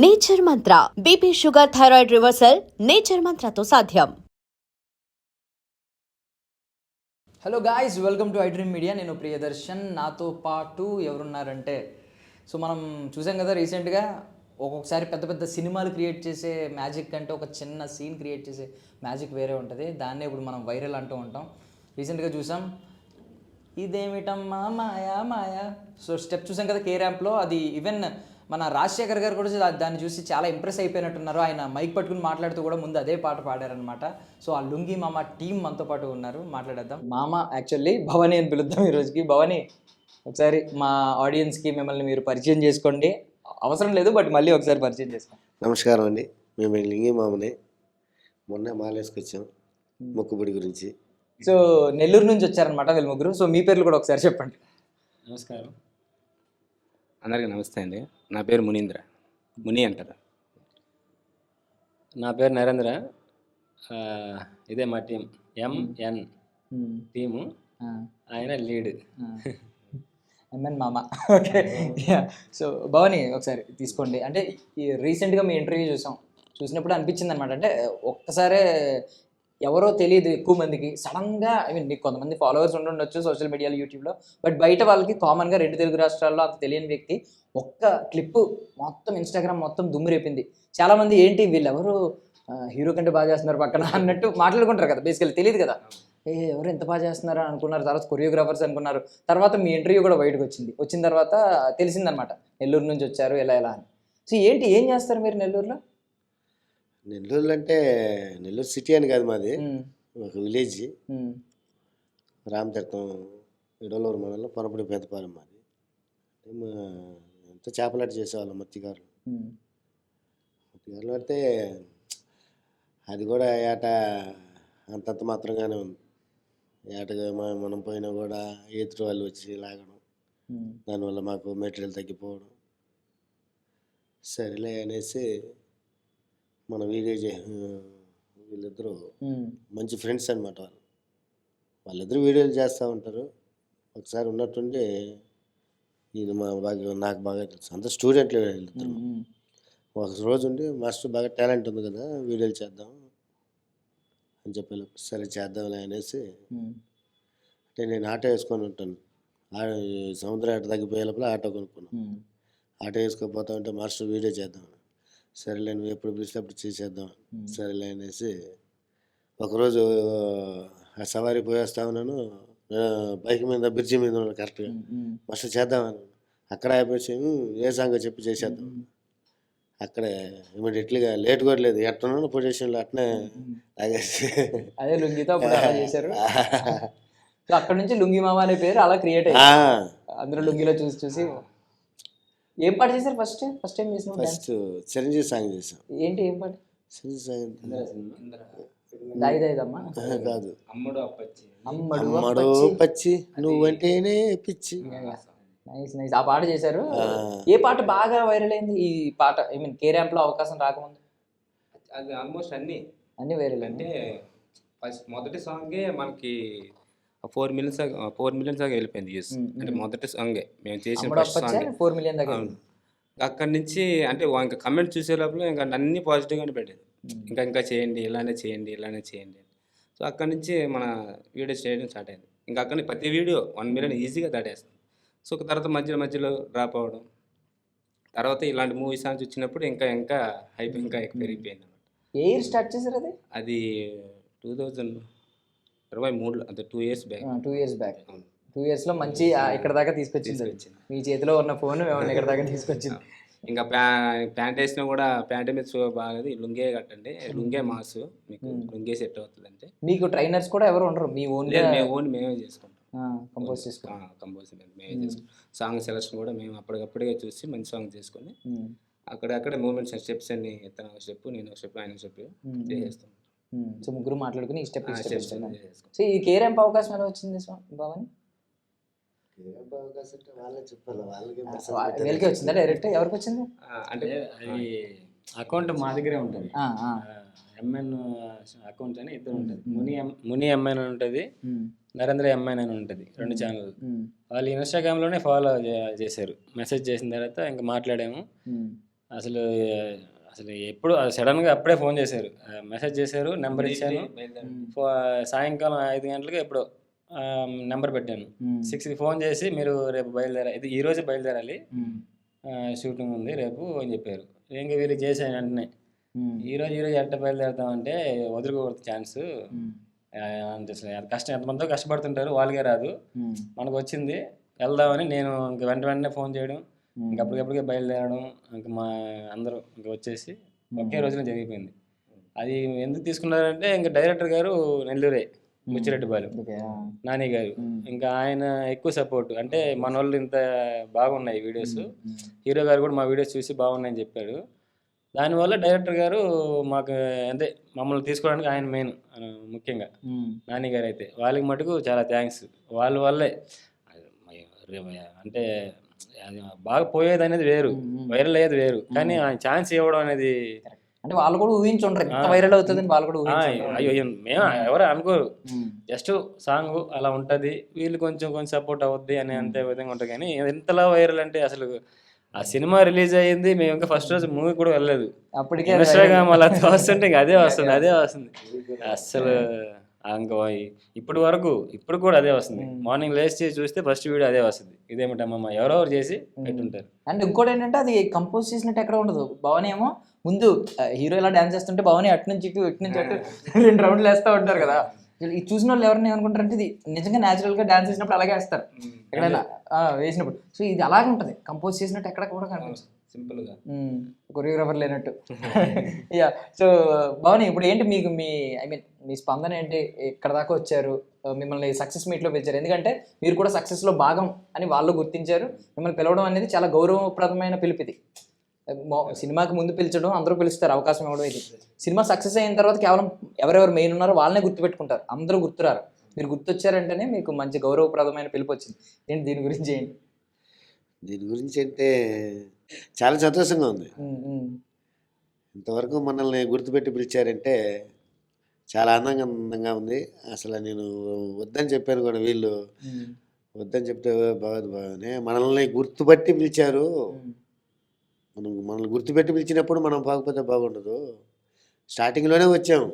Nature Mantra BP sugar thyroid reversal nature మంత్రతో సాధ్యం. Hello guys, welcome to iDream Media. నేను ప్రియదర్శన్. నాతో పాటు ఎవరున్నారంటే మనం చూసాం కదా రీసెంట్గా. ఒక్కొక్కసారి పెద్ద పెద్ద సినిమాలు క్రియేట్ చేసే మ్యాజిక్ అంటే ఒక చిన్న సీన్ క్రియేట్ చేసే మ్యాజిక్ వేరే ఉంటుంది. దాన్నే ఇప్పుడు మనం వైరల్ అంటూ ఉంటాం. రీసెంట్గా చూసాం ఇదేమిటమ్మా మాయా మాయా. సో స్టెప్ చూసాం కదా కే ర్యాంప్లో. అది ఈవెన్ మన రాజశేఖర్ గారు కూడా దాన్ని చూసి చాలా ఇంప్రెస్ అయిపోయినట్టున్నారు. ఆయన మైక్ పట్టుకుని మాట్లాడుతూ కూడా ముందు అదే పాట పాడారనమాట. సో ఆ లుంగి మామ టీం మనతో పాటు ఉన్నారు, మాట్లాడేద్దాం. మామ యాక్చువల్లీ భవానీ అని పిలుద్దాం ఈ రోజుకి. భవానీ, ఒకసారి మా ఆడియన్స్కి మిమ్మల్ని మీరు పరిచయం చేసుకోండి. అవసరం లేదు, బట్ మళ్ళీ ఒకసారి పరిచయం చేసుకోండి. నమస్కారం అండి, మేము లింగి మామని. మొన్న మాలేసుకొచ్చాం మొక్కుబడి గురించి. సో నెల్లూరు నుంచి వచ్చారనమాట వీళ్ళు ముగ్గురు. సో మీ పేర్లు కూడా ఒకసారి చెప్పండి. నమస్కారం, అందరికీ నమస్తే అండి. నా పేరు మునీంద్ర, ముని అంటారు. నా పేరు నరేంద్ర. ఇదే మా టీం, ఎంఎన్ టీము. ఆయన లీడ్. ఎంఎన్ మామ. ఓకే. సో భవానీ ఒకసారి తీసుకోండి. అంటే రీసెంట్గా మీ ఇంటర్వ్యూ చూసినప్పుడు అనిపించింది అనమాట. అంటే ఒక్కసారే ఎవరో తెలియదు ఎక్కువ మందికి, సడన్గా మీకు కొంతమంది ఫాలోవర్స్ ఉండొచ్చు సోషల్ మీడియాలో, యూట్యూబ్లో, బట్ బయట వాళ్ళకి కామన్గా 2 తెలుగు రాష్ట్రాల్లో అంత తెలియని వ్యక్తి ఒక్క క్లిప్పు మొత్తం ఇన్స్టాగ్రామ్ మొత్తం దుమ్ము రేపింది. చాలామంది ఏంటి వీళ్ళెవరు హీరో కంటే బాగా చేస్తున్నారు పక్కన అన్నట్టు మాట్లాడుకుంటారు కదా, బేసికల్లీ తెలియదు కదా. ఎవరు ఎంత బాగా చేస్తున్నారా అనుకున్నారు. తర్వాత కొరియోగ్రాఫర్స్ అనుకున్నారు. తర్వాత మీ ఇంటర్వ్యూ కూడా బయటకు వచ్చిన తర్వాత తెలిసిందనమాట నెల్లూరు నుంచి వచ్చారు ఎలా అని. సో ఏం చేస్తారు మీరు నెల్లూరులో? నెల్లూరు అంటే నెల్లూరు సిటీ అని కాదు, మాది ఒక విలేజ్. రామతీర్థం ఇడలూరు మండలం పొనపడి పెద్దపాలెం మాది. ఎంత చేపలాట చేసేవాళ్ళం మత్తికారులు. మత్తికారులు అంటే అది కూడా ఏట అంతంత మాత్రంగానే ఉంది. ఏటగా మనం పోయినా కూడా ఈతటి వాళ్ళు వచ్చి లాగడం, దానివల్ల మాకు మెటీరియల్ తగ్గిపోవడం. సరేలే అనేసి మన వీళ్ళిద్దరూ మంచి ఫ్రెండ్స్ అనమాట. వాళ్ళిద్దరూ వీడియోలు చేస్తూ ఉంటారు. ఒకసారి ఉన్నట్టుండి ఈయన నాకు బాగా తెలుసు, అంత స్టూడెంట్లు వీళ్ళిద్దరు. ఒక రోజు ఉండి మాస్టర్ బాగా టాలెంట్ ఉంది కదా, వీడియోలు చేద్దాం అని చెప్పి సరే చేద్దాంలే అనేసి. అంటే నేను ఆటో వేసుకొని ఉంటాను. సముద్రం ఆట తగ్గిపోయే లోపల ఆటో కొనుక్కున్నాను. ఆటో వేసుకోపోతా ఉంటే మాస్టర్ వీడియో చేద్దాం, సరేలే నువ్వు ఎప్పుడు పిలిస్తే అప్పుడు చేసేద్దాం, సరేలే అనేసి ఒకరోజు ఆ సవారీ పోయేస్తా ఉన్నాను. బైక్ మీద బ్రిడ్జి మీద ఉన్నాను కరెక్ట్గా. మాస్టర్ చేద్దామని అక్కడ అయిపోయి ఏ సాంగ్ చెప్పి చేసేద్దాం. అక్కడే ఇమీడియట్లీగా లేట్ కూడా లేదు, ఎట్టున్నాను పొజిషన్లో అట్నే తాగేసి అదే లుంగితో చేశారు. అక్కడ నుంచి లుంగి మామ అనే పేరు అలా క్రియేట్ అయ్యింది. అందరూ లుంగిలో చూసి ఏం పాట చేశారు ఫస్ట్ టైం చేసిన? ఫస్ట్ చిరంజీవి సాంగ్ చేసాం. ఏంటి ఏం పాట? చిరంజీవి సాంగ్ కాదు, అమ్మడు పచ్చి నువ్వంటేనే పిచ్చి. నైస్. ఆ పాట చేశారు. ఏ పాట బాగా వైరల్ అయింది? ఈ పాట కే ర్యాంప్లో అవకాశం రాకముందు అది ఆల్మోస్ట్ అన్ని వైరల్. అంటే ఫస్ట్ మొదటి సాంగే మనకి 4 మిలియన్స్ దాకా వెళ్ళిపోయింది వ్యూస్. అంటే మొదటి సాంగే మేము చేసిన ఫస్ట్ సాంగ్ 4 మిలియన్ దాకా. అక్కడి నుంచి అంటే ఇంకా కమెంట్ చూసే లోపల ఇంకా అన్ని పాజిటివ్గానే పెట్టేది. ఇంకా చేయండి, ఇలానే చేయండి. సో అక్కడి నుంచి మన వీడియో చేయడం స్టార్ట్ అయింది. ఇంకా అక్కడ ప్రతి వీడియో 1 మిలియన్ ఈజీగా దాటేస్తుంది. సో తర్వాత మధ్యలో డ్రాప్ అవ్వడం, తర్వాత ఇలాంటి మూవీ సాంగ్స్ వచ్చినప్పుడు ఇంకా హైప్ ఇంకా పెరిగిపోయింది అనమాట. ఏ ఇయర్ స్టార్ట్ చేశారు అది? అది 2023లో, అంటే 2 ఇయర్స్ బ్యాక్. 2 years back. 2 ఇయర్స్లో మంచి ఇక్కడ దాకా తీసుకొచ్చింది. మీ చేతిలో ఉన్న ఫోన్ ఇక్కడ దాకా తీసుకొచ్చింది. ఇంకా ప్యాంట్ వేసినా కూడా ప్యాంట్ మీద షో బాగదు, లుంగే కట్టండి, లుంగే మాస్, మీకు లుంగే సెట్ అవుతుంది. అంటే మీకు ట్రైనర్స్ కూడా ఎవరు ఉండరు, మీ మేమే చేసుకుంటాం. కంపోజ్ మేమే చేసుకుంటాం. సాంగ్ సెలెక్షన్ కూడా మేము అప్పటికప్పుడే చూసి మంచి సాంగ్ చేసుకొని అక్కడక్కడ మూమెంట్స్, స్టెప్స్ అన్ని, తన స్టెప్, నేను స్టెప్, ఆయన స్టెప్ చేసేస్తాం. సో ముగ్గురు మాట్లాడుకుని ఈ స్టెప్. సో ఈ కే ర్యాంప్ అవకాశం ఎలా వచ్చింది భవాని? వీళ్ళకి వచ్చిందా డైరెక్ట్? ఎవరికి వచ్చింది? అంటే అది అకౌంట్ మా దగ్గరే ఉంటుంది. ఎంఎన్ అకౌంట్ అని ఇద్దరు ఉంటుంది. ముని ఎంఎన్ అని ఉంటుంది, నరేంద్ర ఎంఎన్ అని ఉంటుంది, 2 ఛానల్. వాళ్ళు ఇన్స్టాగ్రామ్లోనే ఫాలో చేశారు. మెసేజ్ చేసిన తర్వాత ఇంకా మాట్లాడాము. అసలు అసలు ఎప్పుడు సడన్గా అప్పుడే ఫోన్ చేశారు, మెసేజ్ చేశారు, నెంబర్ ఇచ్చాను. సాయంకాలం 5 గంటలకి ఎప్పుడో నెంబర్ పెట్టాను. 6కి ఫోన్ చేసి మీరు రేపు ఇది ఈరోజు బయలుదేరాలి, షూటింగ్ ఉంది రేపు అని చెప్పారు. ఇంకా వీళ్ళకి చేశాను వెంటనే, ఈరోజు ఎట్ట బయలుదేరుతామంటే వదులుకోకూడదు ఛాన్స్, అసలు కష్టం ఎంతమందో కష్టపడుతుంటారు, వాళ్ళకే రాదు, మనకు వచ్చింది వెళ్దామని నేను ఇంక వెంటనే ఫోన్ చేయడం, ఇంకప్పటికప్పటికే బయలుదేరడం, ఇంక మా అందరూ ఇంక వచ్చేసి ఒకే రోజున జరిగిపోయింది. అది ఎందుకు తీసుకున్నారంటే ఇంకా డైరెక్టర్ గారు నెల్లూరే, ముచ్చిరెడ్డిపాలెం నాని గారు. ఇంకా ఆయన ఎక్కువ సపోర్ట్, అంటే మన వాళ్ళు ఇంత బాగున్నాయి వీడియోస్, హీరో గారు కూడా మా వీడియోస్ చూసి బాగున్నాయని చెప్పాడు. దానివల్ల డైరెక్టర్ గారు మాకు అంటే మమ్మల్ని తీసుకోవడానికి ఆయన మెయిన్, ముఖ్యంగా నాని గారు అయితే వాళ్ళకి మటుకు చాలా థ్యాంక్స్. వాళ్ళ వల్లే అంటే అది బాగా పోయేది అనేది వేరు, వైరల్ అయ్యేది వేరు, కానీ ఆయన ఛాన్స్ ఇవ్వడం అనేది అంటే వాళ్ళు కూడా ఊహించుంటారు ఇంత వైరల్ అవుతుంది వాళ్ళు కూడా అయ్యో మేము ఎవరు అనుకోరు, జస్ట్ సాంగ్ అలా ఉంటుంది, వీళ్ళు కొంచెం సపోర్ట్ అవుద్ది అని అంతే విధంగా ఉంటుంది. కానీ ఎంతలా వైరల్ అంటే అసలు ఆ సినిమా రిలీజ్ అయ్యింది, మేము ఇంకా ఫస్ట్ రోజు మూవీ కూడా వెళ్ళలేదు, అప్పటికే ఇన్స్టాగ్రామ్ అలా వస్తుంటే ఇంకా అదే వస్తుంది అసలు. ఇంకా ఇప్పుడు వరకు ఇప్పుడు కూడా అదే వస్తుంది, మార్నింగ్ లేచి చూస్తే ఫస్ట్ వీడియో అదే వస్తుంది, ఇదేమిటమ్మా ఎవరెవరు చేసి పెట్టుంటారు. అండ్ ఇంకోటి ఏంటంటే అది కంపోజ్ చేసినట్టు ఎక్కడ ఉండదు. భవానీ ఏమో ముందు హీరో ఇలా డాన్స్ చేస్తుంటే భవానీ అటు నుంచి ఇటు అటు 2 రౌండ్లు వేస్తూ ఉంటారు కదా, ఇది చూసిన వాళ్ళు ఎవరిని ఏమనుకుంటారంటే ఇది నిజంగా న్యాచురల్ గా డాన్స్ చేసినప్పుడు అలాగే వేస్తారు ఎక్కడైనా వేసినప్పుడు. సో ఇది అలాగే ఉంటుంది, కంపోజ్ చేసినట్టు ఎక్కడ కూడా కనిపించదు, సింపుల్ గా కొరియోగ్రాఫర్ లేనట్టు. యా, సో భవానీ ఇప్పుడు ఏంటి మీకు మీ స్పందన ఏంటి? ఎక్కడ దాకా వచ్చారు? మిమ్మల్ని సక్సెస్ మీట్లో పిలిచారు, ఎందుకంటే మీరు కూడా సక్సెస్లో భాగం అని వాళ్ళు గుర్తించారు. మిమ్మల్ని పిలవడం అనేది చాలా గౌరవప్రదమైన పిలుపు. ఇది సినిమాకి ముందు పిలిచడం, అందరూ పిలుస్తారు, అవకాశం ఇవ్వడం. ఇది సినిమా సక్సెస్ అయిన తర్వాత కేవలం ఎవరెవరు మెయిన్ ఉన్నారో వాళ్ళనే గుర్తుపెట్టుకుంటారు, అందరూ గుర్తురారు. మీరు గుర్తొచ్చారంటేనే మీకు మంచి గౌరవప్రదమైన పిలుపు వచ్చింది. ఏంటి దీని గురించి ఏంటి? దీని గురించి అంటే చాలా సంతోషంగా ఉంది. ఇంతవరకు మనల్ని గుర్తుపెట్టి పిలిచారంటే చాలా ఆనందంగా ఉంది. అసలు నేను వద్దని చెప్పాను కూడా, వీళ్ళు వద్దని చెప్తే బాగానే మనల్ని గుర్తుపట్టి పిలిచారు. మనల్ని గుర్తుపెట్టి పిలిచినప్పుడు మనం బాగుపోతే బాగుండదు. స్టార్టింగ్లోనే వచ్చాము,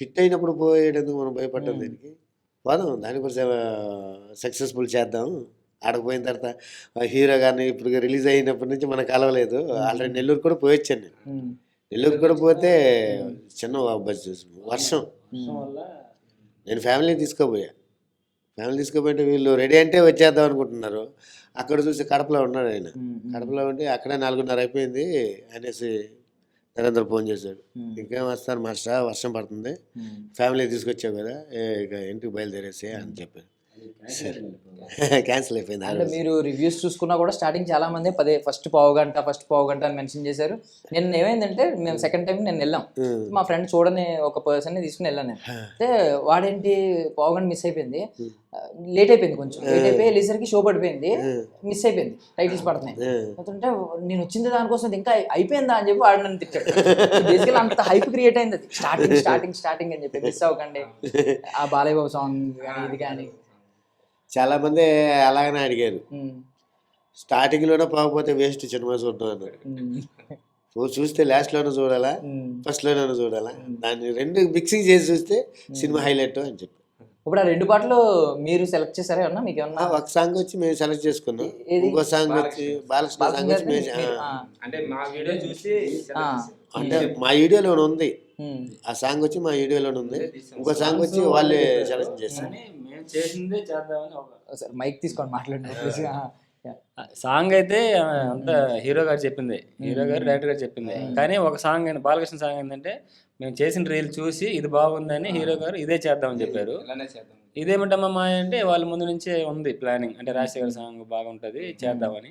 హిట్ అయినప్పుడు పోయేటందుకు మనం భయపడ్డాం. దీనికి పోదాం, దానికోసం సక్సెస్ఫుల్ చేద్దాం. ఆడకపోయిన తర్వాత హీరో గారిని ఇప్పుడు రిలీజ్ అయినప్పటి నుంచి మనకు కలవలేదు. ఆల్రెడీ నెల్లూరు కూడా పోయొచ్చాను నేను. నెల్లూరు కూడా పోతే చిన్న వర్షం, నేను ఫ్యామిలీ తీసుకుపోయింటే వీళ్ళు రెడీ అంటే వచ్చేద్దాం అనుకుంటున్నారు. అక్కడ చూసి కడపలో ఉన్నాడు ఆయన. కడపలో ఉండి అక్కడే 4:30 అయిపోయింది అనేసి నరేంద్ర ఫోన్ చేశాడు. ఇంకేం వస్తాను మాస్టర్, వర్షం పడుతుంది, ఫ్యామిలీ తీసుకొచ్చావు కదా, ఇక ఇంటికి బయలుదేరేసి అని చెప్పారు. క్యాన్సిల్ అయిపోయింది. అంటే మీరు రివ్యూస్ చూసుకున్నా కూడా స్టార్టింగ్ చాలా మంది ఫస్ట్ పావు గంట అని మెన్షన్ చేశారు. నేను ఏమైందంటే మేము సెకండ్ టైం నేను వెళ్ళాం, మా ఫ్రెండ్ చూడని ఒక పర్సన్ని తీసుకుని వెళ్ళాను నేను. అంటే వాడేంటి పావు గంట మిస్ అయిపోయింది, లేట్ అయిపోయింది, కొంచెం లేట్ అయిపోయి వెళ్ళేసరికి షో పడిపోయింది, మిస్ అయిపోయింది, టైటిల్స్ పడుతున్నాయి. అంటే నేను వచ్చింది దానికోసం ఇంకా అయిపోయిందా అని చెప్పి వాడు నన్ను తిట్టాడు. బేసికల్ అంత హైప్ క్రియేట్ అయింది అది, స్టార్టింగ్ అని చెప్పి మిస్ అవ్వకండి ఆ బాలయ్య బాబు సాంగ్ కానీ ఇది కానీ. చాలా మంది అలాగనే అడిగారు, స్టార్టింగ్లోనే పోకపోతే వేస్ట్ సినిమా చూడడం అన్నారు. చూస్తే లాస్ట్లోనే చూడాలా, ఫస్ట్లోనే చూడాలా, దాన్ని 2 మిక్సింగ్ చేసి చూస్తే సినిమా హైలైట్ అని చెప్పి. ఇప్పుడు ఆ 2 పాటలు మీరు సెలెక్ట్ చేశారా ఏమన్నా? మీకు ఏమన్నా? ఒక సాంగ్ వచ్చి మేము సెలెక్ట్ చేసుకున్నాం, ఇంకో సాంగ్ వచ్చి బాలకృష్ణ సాంగ్ వచ్చి అంటే మా వీడియో చూసి అంటే మా వీడియోలోనే ఉంది. ఆ సాంగ్ వచ్చి మా వీడియోలోనే ఉంది, ఇంకో సాంగ్ వచ్చి వాళ్ళే సెలెక్ట్ చేస్తారు. చేసిందే చేద్దామని మైక్ తీసుకొని మాట్లాడిన సాంగ్ అయితే అంతా హీరో గారు చెప్పింది, డైరెక్టర్ గారు చెప్పింది. కానీ ఒక సాంగ్ బాలకృష్ణ సాంగ్ ఏంటంటే మేము చేసిన రీల్ చూసి ఇది బాగుందని హీరో గారు ఇదే చేద్దామని చెప్పారు. ఇదేమిటమ్మా అంటే వాళ్ళ ముందు నుంచే ఉంది ప్లానింగ్, అంటే రాజశేఖర్ సాంగ్ బాగుంటుంది చేద్దామని.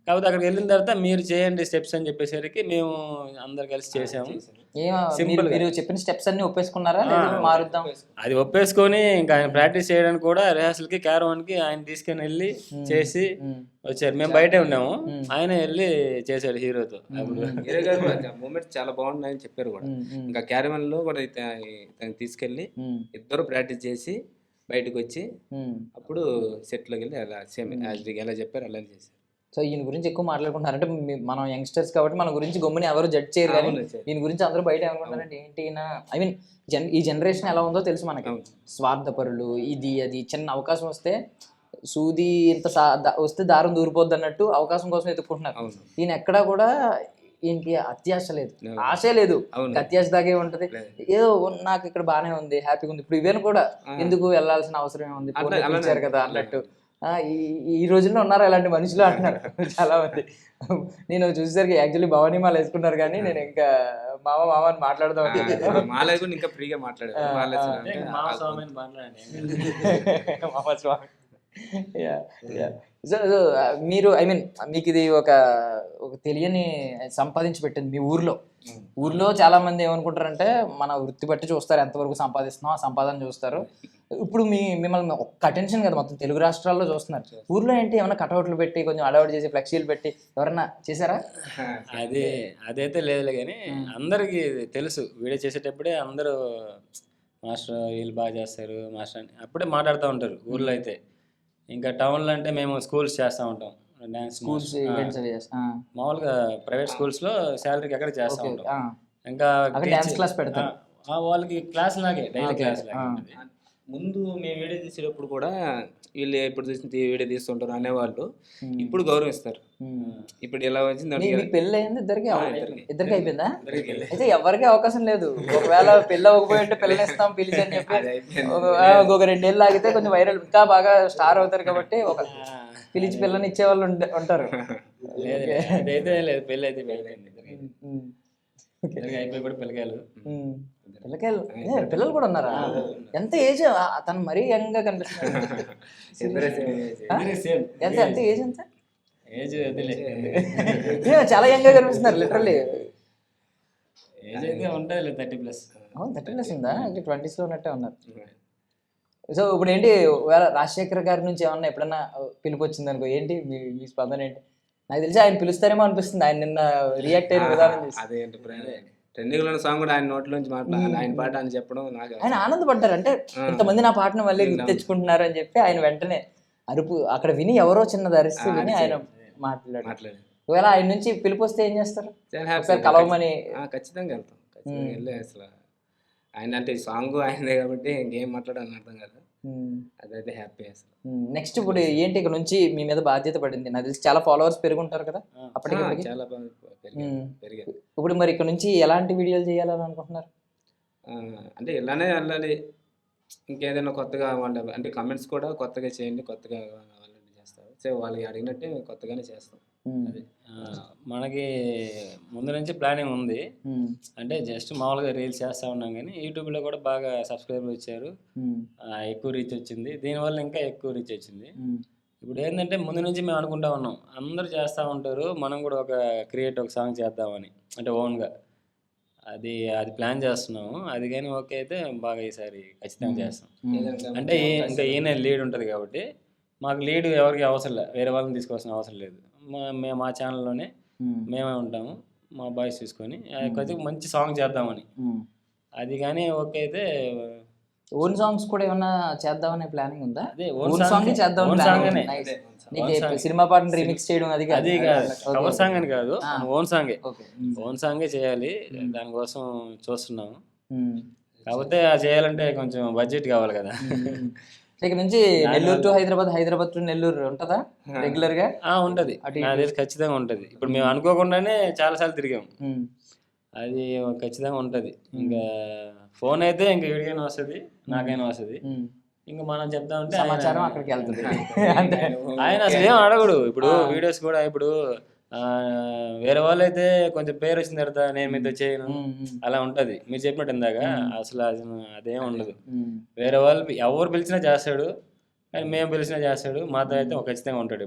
కాకపోతే అక్కడికి వెళ్ళిన తర్వాత మీరు చేయండి స్టెప్స్ అని చెప్పేసరికి మేము అందరు కలిసి చేసాము. సింపుల్. మీరు చెప్పిన స్టెప్స్ అన్ని ఒప్పేసుకున్నారా లేదా మారుద్దాం? అది ఒప్పేసుకొని ఇంకా ఆయన ప్రాక్టీస్ చేయడానికి కూడా రిహార్సల్కి క్యారవాన్కి ఆయన తీసుకుని వెళ్ళి చేసి వచ్చారు. మేము బయటే ఉన్నాము, ఆయన వెళ్ళి చేశాడు హీరోతో. హీరో గారు మూమెంట్ చాలా బాగున్నాయని చెప్పారు కూడా. ఇంకా క్యారవాన్ లో కూడా తీసుకెళ్ళి ఇద్దరు ప్రాక్టీస్ చేసి బయటకు వచ్చి అప్పుడు సెట్లోకి వెళ్ళి అలా సేమ్ ఎలా చెప్పారు అలా చేశారు. సో ఈయన గురించి ఎక్కువ మాట్లాడుకుంటున్నారు అంటే మనం యంగ్స్టర్స్ కాబట్టి మన గురించి గమ్ముని ఎవరు జడ్జ్ చేయరు కానీ ఈయన గురించి అందరూ బయట ఏమనుకుంటారంటే ఏంటి ఈయన ఐ మీన్ ఈ జనరేషన్ ఎలా ఉందో తెలుసు మనకి, స్వార్థపరులు, ఇది అది, చిన్న అవకాశం వస్తే సూది ఇంత వస్తే దారం దూరిపోద్ది అన్నట్టు అవకాశం కోసం ఎత్తుకుంటున్నారు. ఈయన ఎక్కడా కూడా ఈయనకి అత్యాశ లేదు, ఆశే లేదు, అత్యాశ దాగే ఉంటది. ఏదో నాకు ఇక్కడ బాగానే ఉంది, హ్యాపీగా ఉంది, ఇప్పుడు ఇవేను కూడా ఎందుకు వెళ్ళాల్సిన అవసరం ఏముంది, ఇచ్చారు కదా అన్నట్టు. ఈ రోజుల్లో ఉన్నారు అలాంటి మనుషులు అంటున్నారు చాలా మంది. నేను చూసేసరికి యాక్చువల్లీ భవానీ మాల వేసుకున్నారు కానీ నేను ఇంకా మామ అని మాట్లాడదాం ఇంకా ఫ్రీగా మామ స్వామి. సో మీరు ఐ మీన్ మీకు ఇది ఒక తెలియని సంపాదించి పెట్టింది మీ ఊర్లో చాలా మంది ఏమనుకుంటారంటే మన వృత్తి బట్టి చూస్తారు, ఎంతవరకు సంపాదిస్తున్నాం ఆ సంపాదన చూస్తారు. ఇప్పుడు మిమ్మల్ని ఒక్క అటెన్షన్ కదా మొత్తం తెలుగు రాష్ట్రాల్లో చూస్తున్నారు. ఊర్లో ఏంటి ఏమైనా కటౌట్లు పెట్టి కొంచెం అడౌట్ చేసి ఫ్లెక్సీలు పెట్టి ఎవరన్నా చేశారా? అదైతే లేదులే కానీ అందరికీ తెలుసు, వీడియో చేసేటప్పుడే అందరూ మాస్టర్ వీళ్ళు బాగా చేస్తారు మాస్టర్ అని అప్పుడే మాట్లాడుతూ ఉంటారు ఊర్లో అయితే. ఇంకా టౌన్లో అంటే మేము స్కూల్స్ చేస్తూ ఉంటాం, డ్యాన్స్ స్కూల్స్ మామూలుగా ప్రైవేట్ స్కూల్స్లో శాలరీకి ఎక్కడ చేస్తూ ఉంటాం. ఇంకా డాన్స్ క్లాస్ పెడతాం వాళ్ళకి క్లాస్ లాగే డైలీ క్లాస్ లాగే. ముందు మేము వీడియో తీసేటప్పుడు కూడా వీళ్ళు ఎప్పుడు చూసి వీడియో తీస్తుంటారు అనేవాళ్ళు, ఇప్పుడు గౌరవిస్తారు. ఇప్పుడు ఎలా వచ్చింది పెళ్ళి అయింది ఇద్దరికి అయిపోయిందా? అయితే ఎవరికి అవకాశం లేదు. ఒకవేళ పెళ్ళి అవ్వకపోయింటే పిల్లని ఇస్తాం పిలిచి అని చెప్పి ఒక 2 ఏళ్ళు ఆగితే కొంచెం వైరల్ ఇంకా బాగా స్టార్ అవుతారు కాబట్టి ఒక పిలిచి పిల్లని ఇచ్చే వాళ్ళు ఉంటారు. అదైతే లేదు, పెళ్ళి అయితే అయిపోయి కూడా పిల్లలు కూడా ఉన్నారా? ఎంత ఏజ్ తను మరీ యంగ్ గా కనిపిస్తున్నారు. ఎంత ఏజ్ ఎంత? చాలా యంగ్ గా కనిపిస్తున్నారు లిటరల్లీ. ఏజ్ అయితే ఉంటుంది 30+. 30+ ఉందా? 20s లో ఉన్నట్టే ఉన్నారు. సో ఇప్పుడు ఏంటి రాజశేఖర్ గారి నుంచి ఏమన్నా ఎప్పుడన్నా పిలుపు వచ్చింది అనుకో, ఏంటి మీ స్పందన ఏంటి? నాకు తెలిసి ఆయన పిలుస్తారేమో అనిపిస్తుంది, ఆయన నిన్న రియాక్ట్ అయిన విధానం. అదేంటి ట్రెండింగ్ లో సాంగ్ కూడా ఆయన నోట్లోంచి మాట్లాడాలి, ఆయన పాట అని చెప్పడం నాకు ఆయన ఆనందపడ్డారు. అంటే ఇంతమంది నా పాటను మళ్ళీ గుర్తించుకుంటున్నారు అని చెప్పి ఆయన వెంటనే అరుపు అక్కడ విని ఎవరో చిన్నది అరిస్తూ విని ఆయన మాట్లాడారు. ఒకవేళ ఆయన నుంచి పిలుపు వస్తే ఏం చేస్తారు? కలవమని ఖచ్చితంగా వెళ్తాం. వెళ్ళి అసలు ఆయన అంటే సాంగ్ ఆయనదే కాబట్టి ఇంకేం మాట్లాడాలని అర్థం కాదు, అదైతే హ్యాపీ అసలు. నెక్స్ట్ ఇప్పుడు ఏంటి ఇక్కడ నుంచి మీ మీద బాధ్యత పడింది, నాకు తెలిసి చాలా ఫాలోవర్స్ పెరుగుంటారు కదా అప్పటికి? చాలా పెరిగారు. ఇప్పుడు మరి ఇక్కడ నుంచి ఎలాంటి వీడియోలు చేయాలని అనుకుంటున్నారు? అంటే ఇలానే వెళ్ళాలి, ఇంకేదైనా కొత్తగా వాళ్ళు అంటే కమెంట్స్ కూడా కొత్తగా చేయండి, కొత్తగా చేస్తారు. సో వాళ్ళకి అడిగినట్టే కొత్తగానే చేస్తాం. మనకి ముందు నుంచి ప్లానింగ్ ఉంది, అంటే జస్ట్ మామూలుగా రీల్స్ చేస్తూ ఉన్నాం కానీ యూట్యూబ్లో కూడా బాగా సబ్స్క్రైబర్లు వచ్చారు, ఎక్కువ రీచ్ వచ్చింది, దీనివల్ల ఇంకా ఎక్కువ రీచ్ వచ్చింది. ఇప్పుడు ఏంటంటే ముందు నుంచి మేము అనుకుంటా ఉన్నాం, అందరూ చేస్తూ ఉంటారు, మనం కూడా ఒక సాంగ్ చేద్దామని, అంటే ఓన్గా అది ప్లాన్ చేస్తున్నాము. అది కానీ ఓకే అయితే బాగా ఈసారి ఖచ్చితంగా చేస్తాం. అంటే ఇంకా ఈయన లీడ్ ఉంటుంది కాబట్టి మాకు లీడ్ ఎవరికి అవసరం లేదు, వేరే వాళ్ళని తీసుకోవాల్సిన అవసరం లేదు. మేము మా ఛానల్లోనే మేమే ఉంటాము, మా బాయ్స్ తీసుకొని కొంచెం మంచి సాంగ్ చేద్దామని. అది కానీ ఓకే అయితే ఓన్ సాంగ్స్ కూడా ఏమన్నా చేద్దామనే ప్లానింగ్ ఉందా? అదే ఓన్ సాంగ్ చేద్దాం, సినిమా పాటను రీమిక్స్ చేయడం అది కాదు, కవర్ సాంగ్ అని కాదు, ఓన్ సాంగే చేయాలి. దానికోసం చూస్తున్నాము. కాకపోతే చేయాలంటే కొంచెం బడ్జెట్ కావాలి కదా. ఇక్కడ నుంచి నెల్లూరు టు హైదరాబాద్ టు నెల్లూరు ఉంటుందా రెగ్యులర్ గా? ఉంటది, అది ఖచ్చితంగా ఉంటది. ఇప్పుడు మేము అనుకోకుండానే చాలా సార్లు తిరిగాం, అది ఖచ్చితంగా ఉంటది. ఇంకా ఫోన్ అయితే ఇంకా వీడికైనా వస్తుంది, నాకైనా వస్తుంది. ఇంకా మనం చెప్తామంటే సమాచారం అక్కడికి వెళ్తుంది. ఆయన అసలు ఏం అడగడు. ఇప్పుడు వీడియోస్ కూడా ఇప్పుడు వేరే వాళ్ళు అయితే కొంచెం పేరు వచ్చిన తర్వాత నేను మీతో చేయను అలా ఉంటది. మీరు చెప్పినట్టు ఇందాక అసలు అదేం ఉండదు. వేరే వాళ్ళు ఎవరు పిలిచినా చేస్తాడు, కానీ మేము పిలిచినా చేస్తాడు. మాతో అయితే ఖచ్చితంగా ఉంటాడు.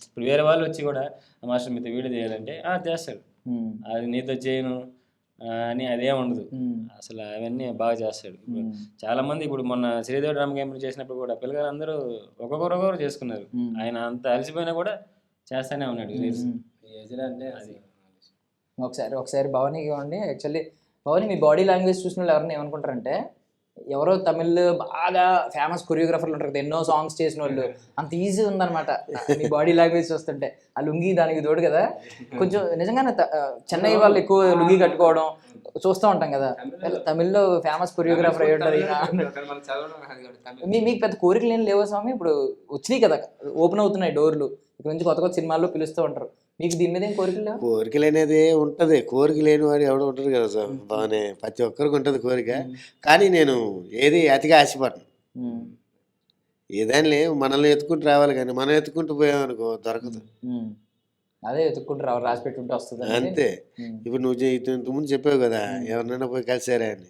ఇప్పుడు వేరే వాళ్ళు వచ్చి కూడా మాస్టర్ మీతో వీడియో చేయాలంటే చేస్తాడు, అది నీతో చేయను అని అదేం ఉండదు. అసలు అవన్నీ బాగా చేస్తాడు. చాలా మంది ఇప్పుడు మొన్న శ్రీదేవి డ్రామా క్యాంప్ చేసినప్పుడు కూడా పిల్లగారు అందరూ ఒక్కొక్కరు చేసుకున్నారు. ఆయన అంత అలసిపోయినా కూడా చేస్తానే ఉన్నాడు. అంటే అది ఒకసారి భవానీకి ఇవ్వండి. యాక్చువల్లీ భవానీ మీ బాడీ లాంగ్వేజ్ చూసిన వాళ్ళు ఎవరైనా ఏమనుకుంటారంటే ఎవరో తమిళ్ బాగా ఫేమస్ కొరియోగ్రాఫర్లు ఉంటారు కదా, ఎన్నో సాంగ్స్ చేసిన వాళ్ళు, అంత ఈజీ ఉందన్నమాట మీ బాడీ లాంగ్వేజ్ చూస్తుంటే. ఆ లుంగి దానికి తోడు కదా, కొంచెం నిజంగానే చెన్నై వాళ్ళు ఎక్కువ లుంగి కట్టుకోవడం చూస్తూ ఉంటాం కదా. తమిళ్లో ఫేమస్ కొరియోగ్రాఫర్ అయ్యి ఉంటారు ఈయన. మీకు పెద్ద కోరికలు ఏం లేవా స్వామి? ఇప్పుడు వచ్చినాయి కదా, ఓపెన్ అవుతున్నాయి డోర్లు, ఇక్కడ నుంచి కొత్త కొత్త సినిమాల్లో పిలుస్తూ ఉంటారు. మీకు దీని మీద ఏం కోరికలు లేవా? కోరికలు అనేది ఉంటుంది, కోరిక లేని వాడు ఎవడో ఉంటారు కదా సార్. బాగానే ప్రతి ఒక్కరికి ఉంటుంది కోరిక, కానీ నేను ఏది అతిగా ఆశపడను. ఏదైనా మనల్ని ఎత్తుకుంటూ రావాలి, కానీ మనం ఎత్తుకుంటూ పోయామనుకో దొరకదు. అదే ఎత్తుకుంటూ రావాలి, రాసి పెట్టుకుంటూ వస్తుంది అంతే. ఇప్పుడు నువ్వు ఇంతకుముందు చెప్పావు కదా, ఎవరినైనా పోయి కలిసారా అని.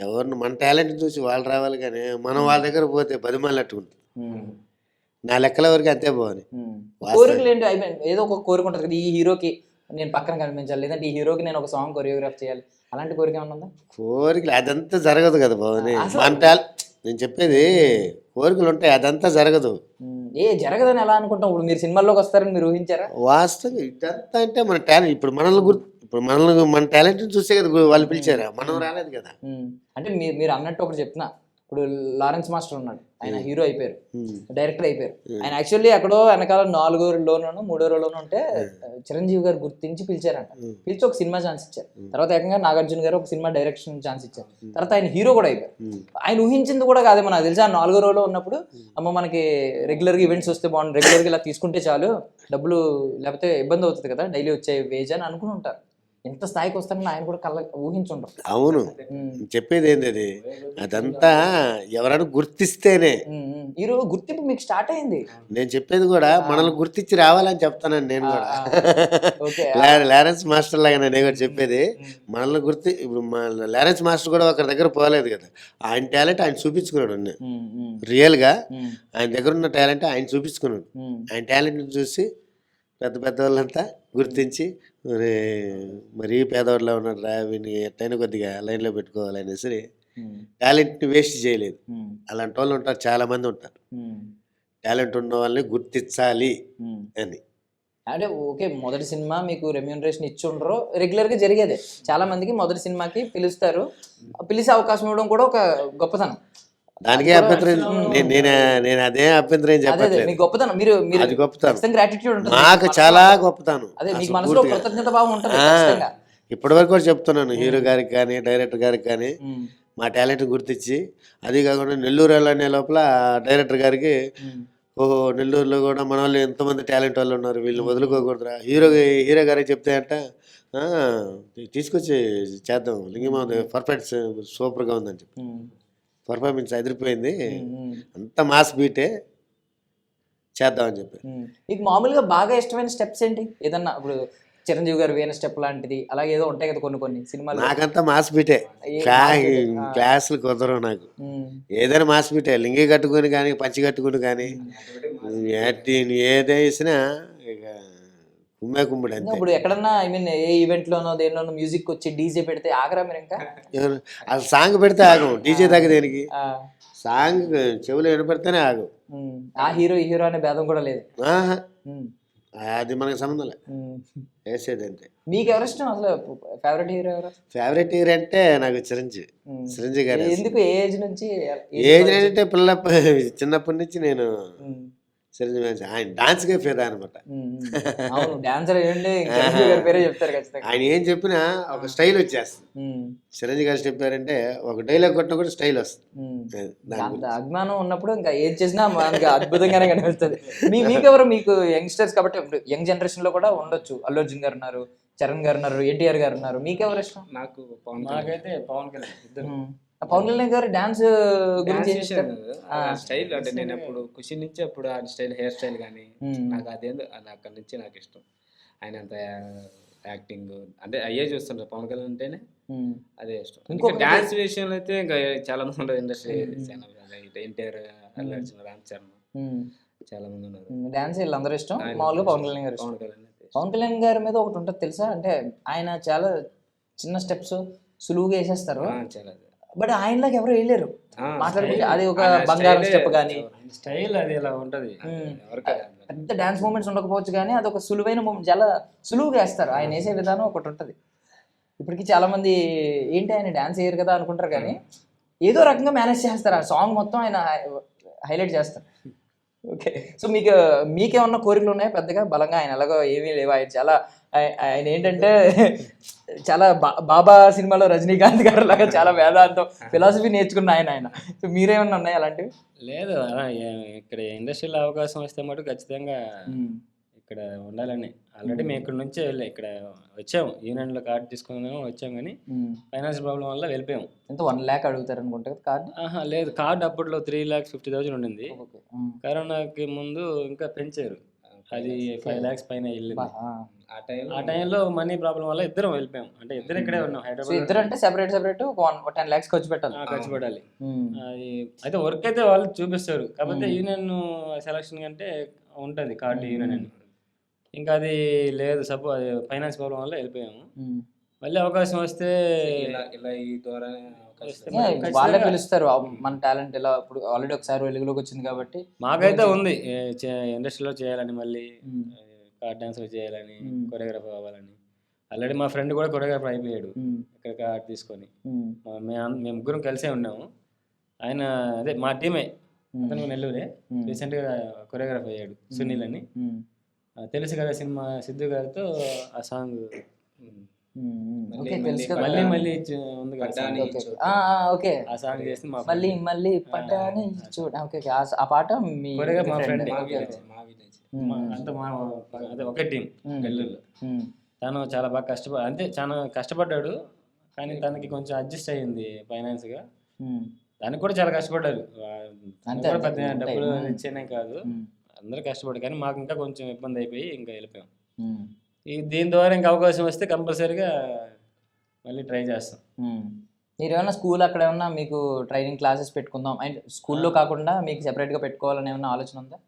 ఎవరిని మన టాలెంట్ చూసి వాళ్ళు రావాలి, కానీ మనం వాళ్ళ దగ్గర పోతే 10 మంది అట్టుకుంటాం. నా లెక్కల వరకు అంతే బాగుంది. కోరికలు ఏంటి? ఏదో ఒక కోరిక ఉంటుంది కదా, ఈ హీరోకి నేను పక్కన కనిపించాలి, లేదంటే ఈ హీరోకి నేను ఒక సాంగ్ కొరియోగ్రాఫ్ చేయాలి, అలాంటి కోరిక ఏమన్నా ఉందా? కోరికలు అదంతా జరగదు కదా బాగుని. నేను చెప్పేది కోరికలు ఉంటాయి, అదంతా జరగదు. జరగదని ఎలా అనుకుంటాం? ఇప్పుడు మీరు సినిమాల్లోకి వస్తారని మీరు ఊహించారా? వాస్తవం ఇదంతా అంటే మన టాలెంట్. ఇప్పుడు మన టాలెంట్ చూసే కదా వాళ్ళు పిలిచారా, మనం రాలేదు కదా. అంటే మీరు అన్నట్టు ఒకటి చెప్తున్నా, ఇప్పుడు లారెన్స్ మాస్టర్ ఉన్నాడు, ఆయన హీరో అయిపోయారు, డైరెక్టర్ అయిపోయారు. ఆయన యాక్చువల్లీ ఎక్కడో వెనకాల 4వ రోజులోనూ 3వ రోజులోనూ ఉంటే చిరంజీవి గారు గుర్తించి పిలిచారంట. పిలిచి ఒక సినిమా ఛాన్స్ ఇచ్చారు. తర్వాత ఏకంగా నాగార్జున గారు ఒక సినిమా డైరెక్షన్ ఛాన్స్ ఇచ్చారు. తర్వాత ఆయన హీరో కూడా అయిపోయారు. ఆయన ఊహించింది కూడా కాదేమో నాకు తెలిసి. ఆ 4వ రోజులో ఉన్నప్పుడు అమ్మ మనకి రెగ్యులర్గా ఈవెంట్స్ వస్తే బాగుంది, రెగ్యులర్గా ఇలా తీసుకుంటే చాలు, డబ్బులు లేకపోతే ఇబ్బంది అవుతుంది కదా డైలీ వచ్చే వేజ్ అని అనుకుని ఉంటారు. ఎంత స్థాయికి వస్తారని ఆయన కూడా ఊహించుంటారు. అవును, చెప్పేది ఏంది అది, అదంతా ఎవరైనా గుర్తిస్తేనే. ఈరోజు గుర్తింపు మీకు స్టార్ట్ అయింది. నేను చెప్పేది కూడా మనల్ని గుర్తించి రావాలని చెప్తానండి నేను కూడా. లారెన్స్ మాస్టర్ లాగా నేను కూడా చెప్పేది, మనల్ని ఇప్పుడు లారెన్స్ మాస్టర్ కూడా ఒకరి దగ్గర పోలేదు కదా, ఆయన టాలెంట్ ఆయన చూపించుకున్నాడు. రియల్గా ఆయన దగ్గర ఉన్న టాలెంట్ ఆయన చూపించుకున్నాడు. ఆయన టాలెంట్ని చూసి పెద్ద పెద్ద వాళ్ళంతా గుర్తించి మరీ పేదవాళ్ళలో ఉన్నాడు రా, వీని ఎట్టయినా కొద్దిగా లైన్లో పెట్టుకోవాలనేసి టాలెంట్ని వేస్ట్ చేయలేదు. అలాంటి వాళ్ళు ఉంటారు, చాలామంది ఉంటారు. టాలెంట్ ఉన్న వాళ్ళని గుర్తించాలి అని. అంటే ఓకే, మొదటి సినిమా మీకు రెమ్యూనరేషన్ ఇచ్చి ఉండరు, రెగ్యులర్గా జరిగేదే. చాలా మందికి మొదటి సినిమాకి పిలుస్తారు, పిలిచే అవకాశం ఇవ్వడం కూడా ఒక గొప్పతనం. దానికే అభ్యంతరం, నేను అదే అభ్యంతరం చెప్పట్లేదు. మీ గొప్పతనం, మీరు అది గొప్పతనం, గ్రాటిట్యూడ్ ఉంటుంది నాకు చాలా గొప్పతనం. అదే మీకు మనసులో కృతజ్ఞత భావం ఉంటుంది. ఇప్పటి వరకు కూడా చెప్తున్నాను, హీరో గారికి కానీ డైరెక్టర్ గారికి కానీ మా టాలెంట్ గుర్తించి, అది కాకుండా నెల్లూరు అనే లోపల డైరెక్టర్ గారికి, ఓహో నెల్లూరులో కూడా మన వాళ్ళు ఎంతమంది టాలెంట్ వాళ్ళు ఉన్నారు, వీళ్ళు వదులుకోకూడదురా. హీరో గారికి చెప్తే అంట తీసుకొచ్చి చేద్దాం, లింగమా పర్ఫెక్ట్ సూపర్గా ఉందని చెప్పి పర్ఫార్మెన్స్ అదిరిపోయింది, అంత మాస్ బీటే, చేద్దామని చెప్పి. మీకు మామూలుగా బాగా ఇష్టమైన స్టెప్స్ ఏంటి? ఏదన్నా ఇప్పుడు చిరంజీవి గారు వేసిన స్టెప్ లాంటిది అలాగే ఏదో ఉంటాయి కదా కొన్ని సినిమాలు. నాకంతా మాస్ బీటే, క్లాసులు కుదరవు నాకు. ఏదైనా మాస్ బీటే, లింగి కట్టుకుని కానీ పంచి కట్టుకుని కానీ ఏదే వేసినా ఇక కుమ్ముడు అంతే. ఇప్పుడు ఎక్కడన్నా ఐ మీన్ ఏ ఈవెంట్ లోనో దేనిలోనో మ్యూజిక్ వచ్చి డీజే పెడితే ఆగరా మీరు? ఇంకా అసలు సాంగ్ పెడితే ఆగం, డీజే దగ్గర దేనికి, సాంగ్ చెవులు వినపడితేనే ఆగం. ఆ హీరో ఈ హీరో అనే భేదం కూడా లేదు, అది మనకు సంబంధం లేదు, వేసేది అంతే. మీకు ఎవరు ఇష్టం అసలు? ఫేవరెట్ హీరో ఎవరు? ఫేవరెట్ హీరో అంటే నాకు చిరంజీవి గారు. ఎందుకు? ఏజ్ నుంచి? ఏజ్ అంటే చిన్నప్పటి నుంచి నేను చిరంజీవి ఆయన డాన్స్గా ఫేదా అనమాట. ఆయన ఏం చెప్పినా ఒక స్టైల్ వచ్చేస్తుంది. చిరంజీవి గారు చెప్పారంటే ఒక డైలాగ్ కొట్టినా కూడా స్టైల్ వస్తుంది. అభిమానం ఉన్నప్పుడు ఇంకా ఏం చేసినా మనకి అద్భుతంగానే కనిపిస్తుంది. మీకెవరు? మీకు యంగ్స్టర్స్ కాబట్టి యంగ్ జనరేషన్ లో కూడా ఉండొచ్చు. అల్లు అర్జున్ గారు ఉన్నారు, చరణ్ గారు ఉన్నారు, ఎన్టీఆర్ గారు ఉన్నారు. మీకెవరు ఇష్టం? నాకు నాకైతే పవన్ కళ్యాణ్. పవన్ కళ్యాణ్ గారు డాన్స్ గురించి స్టైల్ అంటే నేను అప్పుడు ఖుషి నుంచి అప్పుడు ఆ స్టైల్, హెయిర్ స్టైల్ కానీ నాకు అదేందో అది అక్కడి నుంచి నాకు ఇష్టం. ఆయన అంత యాక్టింగ్ అంటే అయ్యే చూస్తుంటారు పవన్ కళ్యాణ్ అంటేనే అదే ఇష్టం. ఇంకా డాన్స్ విషయంలో అయితే ఇంకా చాలా మంది ఉన్నారు ఇండస్ట్రీ, ఎన్టీఆర్, అల్లు అర్జున్, రామ్ చరణ్, చాలా మంది ఉన్నారు. డాన్స్ వీళ్ళందరూ ఇష్టం. మామూలుగా పవన్ కళ్యాణ్ గారు. పవన్ కళ్యాణ్ గారి మీద ఒకటి ఉంటుంది తెలుసా, అంటే ఆయన చాలా చిన్న స్టెప్స్ సులువుగా వేసేస్తారు, బట్ ఆయనలాగా ఎవరు వేయలేరు మాట్లాడుకుంటే. అది ఒక బంగారం స్టెప్ కానీ స్టైల్ అది ఇలా ఉంటది. పెద్ద డాన్స్ మూమెంట్స్ ఉండకపోవచ్చు కానీ అది ఒక సులువైన మూమెంట్, చాలా సులువుగా వేస్తారు. ఆయన వేసే విధానం ఒకటి ఉంటుంది. ఇప్పటికీ చాలా మంది ఏంటి ఆయన డాన్స్ వేయరు కదా అనుకుంటారు, కానీ ఏదో రకంగా మేనేజ్ చేస్తారు. ఆ సాంగ్ మొత్తం ఆయన హైలైట్ చేస్తారు. ఓకే, సో మీకేమన్నా కోరికలు ఉన్నాయా పెద్దగా బలంగా? ఆయన ఎలాగో ఏమీ లేవు, ఆయన ఏంటంటే చాలా బాబా సినిమాలో రజనీకాంత్ గారు లాగా చాలా వేదాంతం ఫిలాసఫీ నేర్చుకున్న ఆయన. సో మీరేమన్నా ఉన్నాయి అలాంటివి? లేదు, ఇక్కడ ఇండస్ట్రీలో అవకాశం వస్తే మటు ఖచ్చితంగా ఇక్కడ ఉండాలని. ఆల్రెడీ మేము ఇక్కడ నుంచే ఇక్కడ వచ్చాము, యూనియన్లో కార్డు తీసుకున్నాము వచ్చాం, కానీ ఫైనాన్షియల్ ప్రాబ్లం వల్ల వెళ్ళిపోయాం. ఎంత 1 lakh అడుగుతారు అనుకుంటే కార్డు? లేదు, కార్డు అప్పట్లో 3,50,000 ఉండింది. కరోనాకి ముందు ఇంకా పెంచారు, అది 5 lakhs పైన వెళ్ళింది. ఆ టైంలో మనీ ప్రాబ్లం వల్ల ఇద్దరం వెళ్ళిపోయాం. అంటే ఇద్దరు ఇక్కడే ఉన్నాం హైదరాబాద్. ఇద్దరు అంటే సెపరేట్ 10 lakhs ఖర్చు పెట్టాలి. అది అయితే వర్క్ అయితే వాళ్ళు చూపిస్తారు, కాకపోతే యూనియన్ సెలక్షన్ కంటే ఉంటుంది కార్డు యూనియన్ అని. ఇంకా అది లేదు, ఫైనాన్స్ ప్రాబ్లం వల్ల వెళ్ళిపోయాము. మళ్ళీ అవకాశం వస్తే ఇలా ఈ ద్వారా వాళ్ళే పిలుస్తారు మన టాలెంట్. ఇలా ఇప్పుడు ఆల్రెడీ ఒకసారి వెలుగులోకి వచ్చింది కాబట్టి మాకైతే ఉంది ఇండస్ట్రీలో చేయాలని, మళ్ళీ కార్డ్ డాన్స్లో చేయాలని, కొరియోగ్రాఫర్ అవ్వాలని. ఆల్రెడీ మా ఫ్రెండ్ కూడా కొరియోగ్రాఫర్ అయిపోయాడు ఇక్కడ కార్డ్ తీసుకొని. మేము ముగ్గురం కలిసే ఉన్నాము. ఆయన అదే మా టీమే, అతను నెల్లూరే, రీసెంట్గా కొరియోగ్రాఫర్ అయ్యాడు సునీల్ అని. తెలుసు కదా సినిమా సిద్ధు గారితో ఆ సాంగ్ మళ్ళీ ఉంది కదా, ఆ సాంగ్ చేసి మళ్ళీ పడ్డాని చూడ. ఆ పాట మా ఫ్రెండ్ అంతా అదే ఒకే టీం నెల్లూరులో. తను చాలా బాగా చాలా కష్టపడ్డాడు, కానీ తనకి కొంచెం అడ్జస్ట్ అయ్యింది ఫైనాన్స్గా. దానికి కూడా చాలా కష్టపడ్డారు, పెద్ద డబ్బులు ఇచ్చేనే కాదు, అందరూ కష్టపడ్డారు. కానీ మాకు ఇంకా కొంచెం ఇబ్బంది అయిపోయి ఇంకా వెళ్ళిపోయాం. దీని ద్వారా ఇంకా అవకాశం వస్తే కంపల్సరీగా మళ్ళీ ట్రై చేస్తాం. మీరు ఏమన్నా స్కూల్ అక్కడ ఏమన్నా మీకు ట్రైనింగ్ క్లాసెస్ పెట్టుకుందాం అండ్ స్కూల్లో కాకుండా మీకు సెపరేట్గా పెట్టుకోవాలని ఏమన్నా ఆలోచన ఉందా?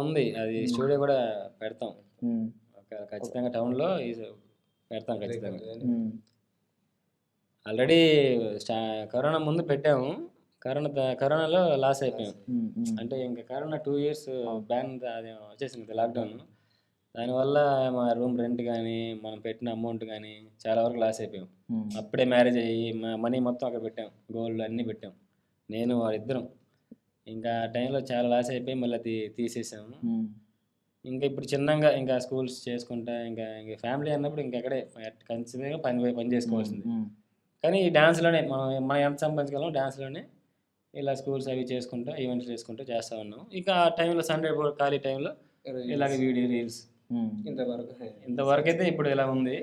ఉంది, అది స్టూడియో కూడా పెడతాం ఖచ్చితంగా, టౌన్లో పెడతాం ఖచ్చితంగా. ఆల్రెడీ కరోనా ముందు పెట్టాము, కరోనాలో లాస్ అయిపోయాం. అంటే ఇంకా కరోనా 2 years బ్యాన్ అది వచ్చేసింది, లాక్డౌన్. దానివల్ల మా రూమ్ రెంట్ కానీ మనం పెట్టిన అమౌంట్ కానీ చాలా వరకు లాస్ అయిపోయాం. అప్పుడే మ్యారేజ్ అయ్యి మా మనీ మొత్తం అక్కడ పెట్టాం, గోల్డ్ అన్నీ పెట్టాం, నేను వాళ్ళిద్దరం. ఇంకా ఆ టైంలో చాలా లాస్ అయిపోయి మళ్ళీ అది తీసేసాము. ఇంకా ఇప్పుడు చిన్నగా ఇంకా స్కూల్స్ చేసుకుంటా, ఇంకా ఫ్యామిలీ అన్నప్పుడు ఇంకెక్కడే ఖచ్చితంగా పని చేసుకోవాల్సింది. కానీ ఈ డ్యాన్స్లోనే మనం ఎంత సంపాదించగలం, డ్యాన్స్లోనే ఇలా స్కూల్స్ అవి చేసుకుంటా, ఈవెంట్స్ చేసుకుంటూ చేస్తూ ఉన్నాం. ఇక ఆ టైంలో సండే ఖాళీ టైంలో ఇలాగ వీడియో రీల్స్ ఇంతవరకు అయితే ఇప్పుడు ఇలా ఉంది.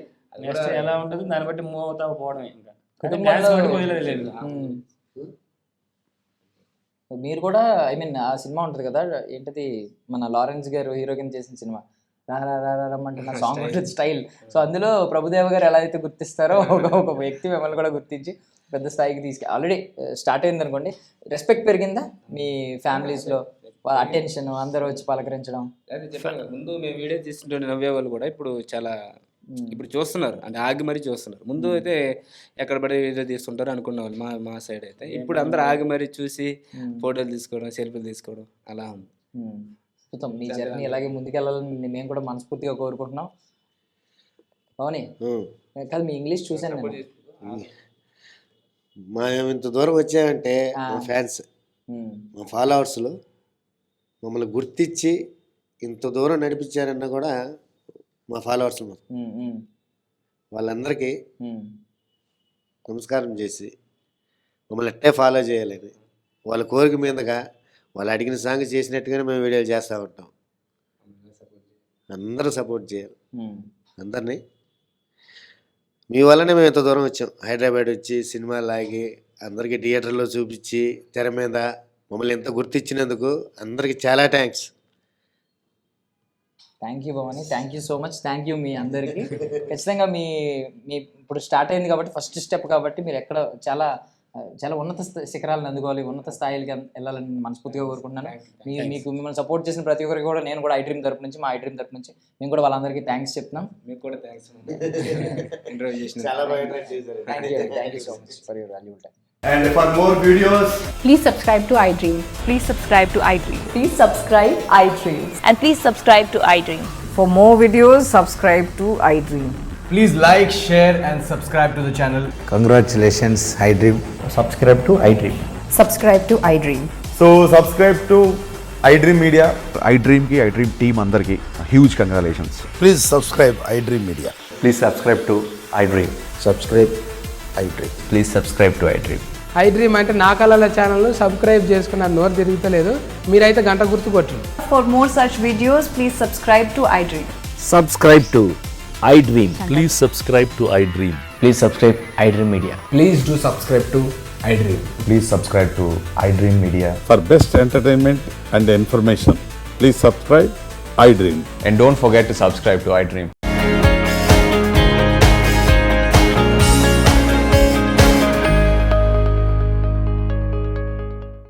నెక్స్ట్ ఎలా ఉంటుంది దాన్ని బట్టి మూవ్ అవుతా పోవడమే. ఇంకా వదిలేదు. మీరు కూడా ఆ సినిమా ఉంటుంది కదా, ఏంటది మన లారెన్స్ గారు హీరో కింద చేసిన సినిమా రమ్మంటే నా సాంగ్ ఉంటుంది స్టైల్. సో అందులో ప్రభుదేవ గారు ఎలా అయితే గుర్తిస్తారో ఒక వ్యక్తి మిమ్మల్ని కూడా గుర్తించి పెద్ద స్థాయికి ఆల్రెడీ స్టార్ట్ అయింది అనుకోండి. రెస్పెక్ట్ పెరిగిందా మీ ఫ్యామిలీస్లో? అటెన్షన్, అందరూ వచ్చి పలకరించడం. ముందు మేము వీడియో తీసుకుంటే నవ్వేవాళ్ళు కూడా ఇప్పుడు చాలా ఇప్పుడు చూస్తున్నారు, అంటే ఆగి మరీ చూస్తున్నారు. ముందు అయితే ఎక్కడ పడి వీడియో తీసుకుంటారు అనుకున్న వాళ్ళు మా సైడ్ అయితే. ఇప్పుడు అందరూ ఆగి మరీ చూసి ఫోటోలు తీసుకోవడం, సెల్ఫీలు తీసుకోవడం అలా ఉంది. మీ జర్నీ ఇలాగే ముందుకెళ్ళాలని మేము కూడా మనస్ఫూర్తిగా కోరుకుంటున్నాం. అవునే కాదు, మీ ఇంగ్లీష్ చూసాను మేము ఇంత దూరం వచ్చామంటే మా ఫ్యాన్స్, మా ఫాలోవర్స్లు మమ్మల్ని గుర్తించి ఇంత దూరం నడిపించారన్న కూడా మా ఫాలోవర్స్. వాళ్ళందరికీ నమస్కారం చేసి మమ్మల్ని ఎట్టే ఫాలో చేయాలని, వాళ్ళ కోరిక మీదగా వాళ్ళు అడిగిన సాంగ్ చేసినట్టుగానే మేము వీడియోలు చేస్తూ ఉంటాం. అందరూ సపోర్ట్ చేయాలి అందరినీ. మీ వల్లనే మేము ఎంత దూరం వచ్చాం. హైదరాబాద్ వచ్చి సినిమా లాగి అందరికీ థియేటర్లో చూపించి తెర మీద మమ్మల్ని ఎంత గుర్తించినందుకు అందరికీ చాలా thanks. Thank you Bhavani, thank you so much. Thank you మీ అందరికీ. ఖచ్చితంగా మీ ఇప్పుడు స్టార్ట్ అయింది కాబట్టి, ఫస్ట్ స్టెప్ కాబట్టి మీరు ఎక్కడ చాలా చాలా ఉన్నత శిఖరాలను అందుకోవాలి, ఉన్నత స్థాయిలకి వెళ్ళాలని మనస్ఫూర్తిగా కోరుకుంటున్నాను. మీకు మిమ్మల్ని సపోర్ట్ చేసిన ప్రతి ఒక్కరికి కూడా నేను కూడా ఐడ్రీమ్ తరపు నుంచి, మా ఐడ్రీమ్ తరపు నుంచి మేము కూడా వాళ్ళందరికీ థ్యాంక్స్ చెప్తున్నాం. మీకు కూడా thanks. Thank you so much for your valuable time. And for more videos, please subscribe to iDream. Please subscribe to iDream. Please subscribe iDream. And please subscribe to iDream. For more videos, subscribe to iDream. please like, share and subscribe to the channel. Congratulations, iDream. Subscribe to iDream. Subscribe to iDream. So subscribe to iDream Media. iDream ki iDream team andarki huge congratulations. Please subscribe iDream Media. Please subscribe to iDream. Subscribe iDream. Please subscribe to iDream. iDream అంటే నా కళల channel subscribe చేసుకున్న నోరు తిరుగుతలేదు, మీరైతే గంట గుర్తు కొట్టండి. For more such videos, please subscribe to iDream. Subscribe to iDream. Please subscribe to iDream. Please subscribe iDream Media. Please do subscribe to iDream. Please subscribe to iDream Media. For best entertainment and information, please subscribe iDream. And don't forget to subscribe to iDream.